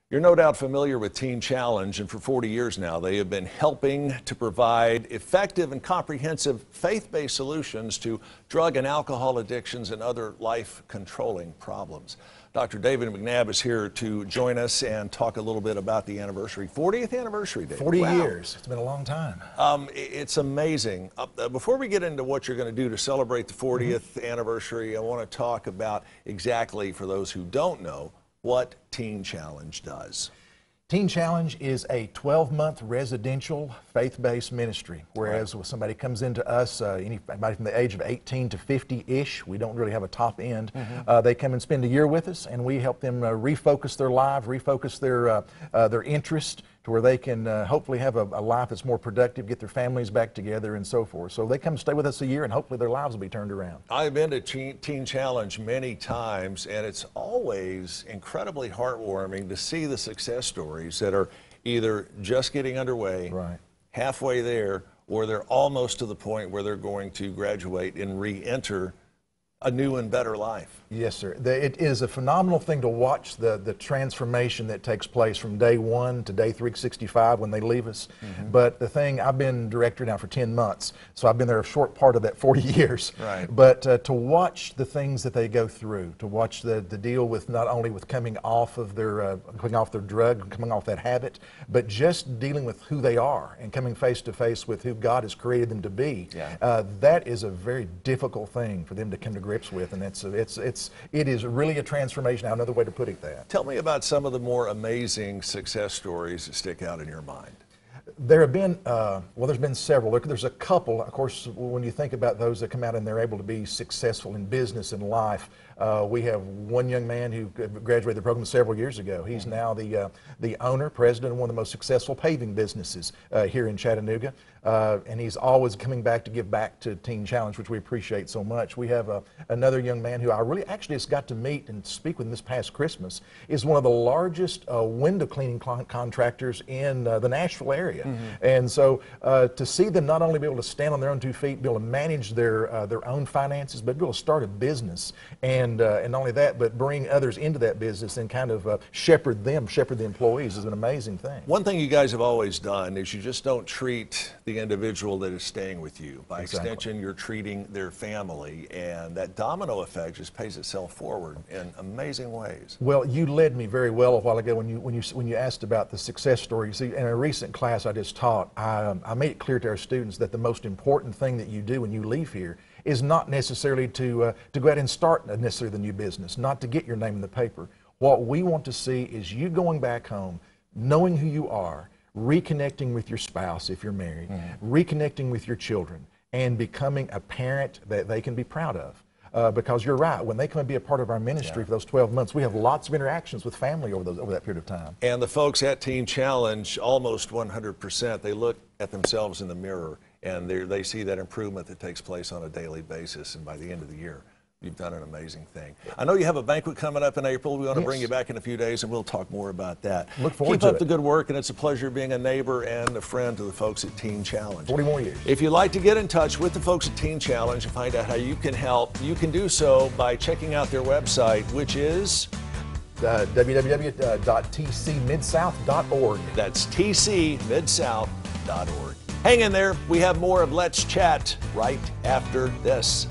You're no doubt familiar with Teen Challenge, and for 40 years now, they have been helping to provide effective and comprehensive faith-based solutions to drug and alcohol addictions and other life-controlling problems. Dr. David McNabb is here to join us and talk a little bit about the anniversary, 40th anniversary, David. 40 years. It's been a long time. It's amazing. Before we get into what you're going to do to celebrate the 40th anniversary, I want to talk about exactly, for those who don't know, what Teen Challenge does. Teen Challenge is a 12-month residential faith-based ministry, whereas when somebody comes into us, anybody from the age of 18 to 50-ish, we don't really have a top end, they come and spend a year with us, and we help them refocus their lives, refocus their interest to where they can hopefully have a life that's more productive, get their families back together and so forth. So they come stay with us a year, and hopefully their lives will be turned around. I've been to Teen Challenge many times, and it's always incredibly heartwarming to see the success stories that are either just getting underway, halfway there, or they're almost to the point where they're going to graduate and re-enter a new and better life. Yes, sir. It is a phenomenal thing to watch the transformation that takes place from day one to day 365 when they leave us. But the thing, I've been director now for 10 months, so I've been there a short part of that 40 years. But to watch the things that they go through, to watch the deal with not only with coming off their drug, coming off that habit, but just dealing with who they are and coming face to face with who God has created them to be. That is a very difficult thing for them to come to grips with, and it is really a transformation. Another way to put it that. Tell me about some of the more amazing success stories that stick out in your mind. There have been, well, there's been several. There's a couple, of course, when you think about those that come out and they're able to be successful in business and life. We have one young man who graduated the program several years ago. He's now the owner, president of one of the most successful paving businesses here in Chattanooga. And he's always coming back to give back to Teen Challenge, which we appreciate so much. We have another young man who I really actually just got to meet and speak with this past Christmas, is one of the largest window cleaning contractors in the Nashville area. And so to see them not only be able to stand on their own 2 feet, be able to manage their own finances, but be able to start a business, and not only that, but bring others into that business and kind of shepherd the employees is an amazing thing. One thing you guys have always done is you just don't treat the individual that is staying with you. By extension, you're treating their family, and that domino effect just pays itself forward in amazing ways. Well, you led me very well a while ago when you asked about the success story. See, in a recent class I just taught, I made it clear to our students that the most important thing that you do when you leave here is not necessarily to go out and start necessarily the new business, not to get your name in the paper. What we want to see is you going back home, knowing who you are, reconnecting with your spouse if you're married, reconnecting with your children, and becoming a parent that they can be proud of. Because you're right, when they come and be a part of our ministry for those 12 months, we have lots of interactions with family over that period of time. And the folks at Teen Challenge, almost 100%, they look at themselves in the mirror and they see that improvement that takes place on a daily basis, and by the end of the year, you've done an amazing thing. I know you have a banquet coming up in April. We want to bring you back in a few days, and we'll talk more about that. Look forward to it. Keep up the good work, and it's a pleasure being a neighbor and a friend to the folks at Teen Challenge. 40 more years. If you'd like to get in touch with the folks at Teen Challenge and find out how you can help, you can do so by checking out their website, which is www.tcmidsouth.org. That's tcmidsouth.org. Hang in there. We have more of Let's Chat right after this.